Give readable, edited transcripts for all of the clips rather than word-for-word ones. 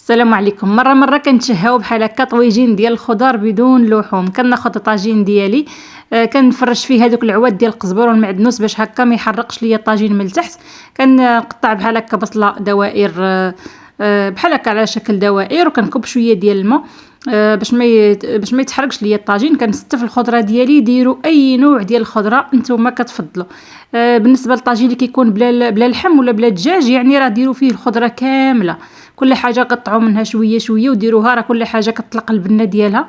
السلام عليكم. مره كنتشهاو بحال هكا طويجين ديال الخضر بدون لحوم. كناخذ الطاجين ديالي، كنفرش فيه هذوك العواد ديال القزبر والمعدنوس باش هكا ما يحرقش ليا الطاجين من التحت. كنقطع بحال هكا بصله دوائر، بحال هكا على شكل دوائر، وكنكب شويه ديال الماء باش ما يتحرقش ليا الطاجين. كنستف الخضره ديالي. ديروا اي نوع ديال الخضره نتوما كتفضلوا. بالنسبه للطاجين اللي كيكون بلا لحم ولا بلا دجاج، يعني راه ديروا فيه الخضره كامله، كل حاجه قطعوا منها شويه شويه وديروها، راه كل حاجه كتطلق البنه ديالها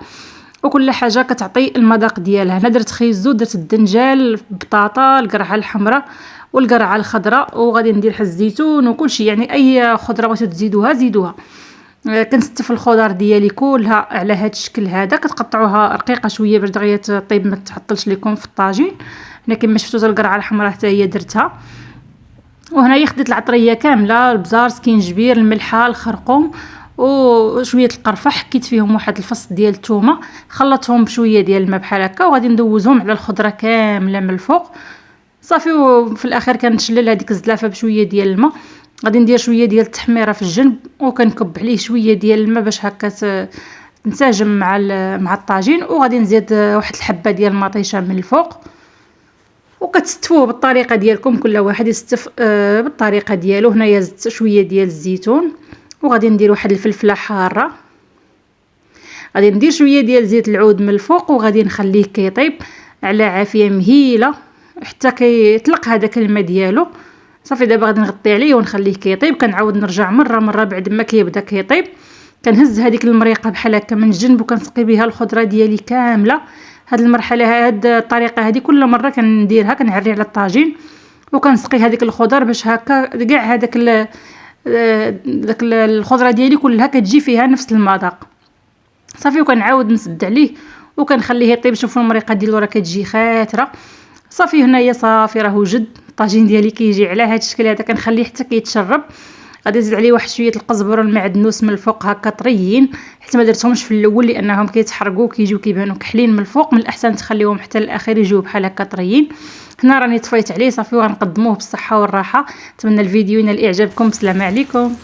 وكل حاجه كتعطي المذاق ديالها. انا درت خيزو، درت الدنجال، البطاطا، القرعه الحمراء والقرعه الخضراء، وغادي ندير حز الزيتون وكل شيء، يعني اي خضره بغيتو تزيدوها زيدوها. كنستف الخضر ديالي كلها على هذا الشكل هذا. كتقطعوها رقيقه شويه باش دغيا طيب ما تعطلش لكم في الطاجين. انا كما شفتوا القرعه الحمراء حتى هي درتها. وهنايا خديت العطريه كامله، البزار، سكينجبير، الملحه، الخرقوم وشويه القرفه. حكيت فيهم واحد الفص ديال الثومه، خلطتهم بشويه ديال الماء بحال هكا، وغادي ندوزهم على الخضره كامله من الفوق صافي. وفي الاخير كنشلل هذيك الزلافه بشويه ديال الماء. غادي ندير شويه ديال التحميره في الجنب، وكنكب عليه شويه ديال الماء باش هكا تنسجم مع الطاجين. وغادي نزيد واحد الحبه ديال المطيشه من الفوق. وكتستفوه بالطريقه ديالكم، كل واحد يستف بالطريقه ديالو. هنايا زدت شويه ديال الزيتون، وغادي ندير واحد الفلفله حاره. غادي ندير شويه ديال زيت العود من الفوق، وغادي نخليه كيطيب على عافيه مهيله حتى كيطلق هذاك الماء ديالو. صافي دابا غادي نغطي عليه ونخليه كيطيب. كنعاود نرجع مره بعد ما كيبدا كيطيب. كنهز هذيك المريقه بحال هكا من الجنب وكنسقي بها الخضره ديالي كامله. هاد المرحله، هاد الطريقه هذه كل مره كنديرها، كنعري على الطاجين وكنسقي هذيك الخضر باش هكا كاع هذاك داك الخضره ديالي كلها كتجي فيها نفس المذاق. صافي وكنعاود نسد عليه وكنخليه يطيب. شوفوا المريقه ديالو راه كتجي خاتره. صافي هنايا صافي راه وجد الطاجين ديالي كيجي على هذا الشكل هذا. كنخليه حتى كيتشرب. غادي نزيد عليه واحد شويه القزبر والمعدنوس من الفوق هكا طريين، حيت ما درتهمش في الاول لانهم كيتحرقوا كيجيو كيبانوا كحلين من الفوق. من الاحسن تخليهم حتى الاخير يجيو بحال هكا طريين. هنا راني طفيت عليه صافي، وغنقدموه بالصحه والراحه. نتمنى الفيديو ينال اعجابكم. السلام عليكم.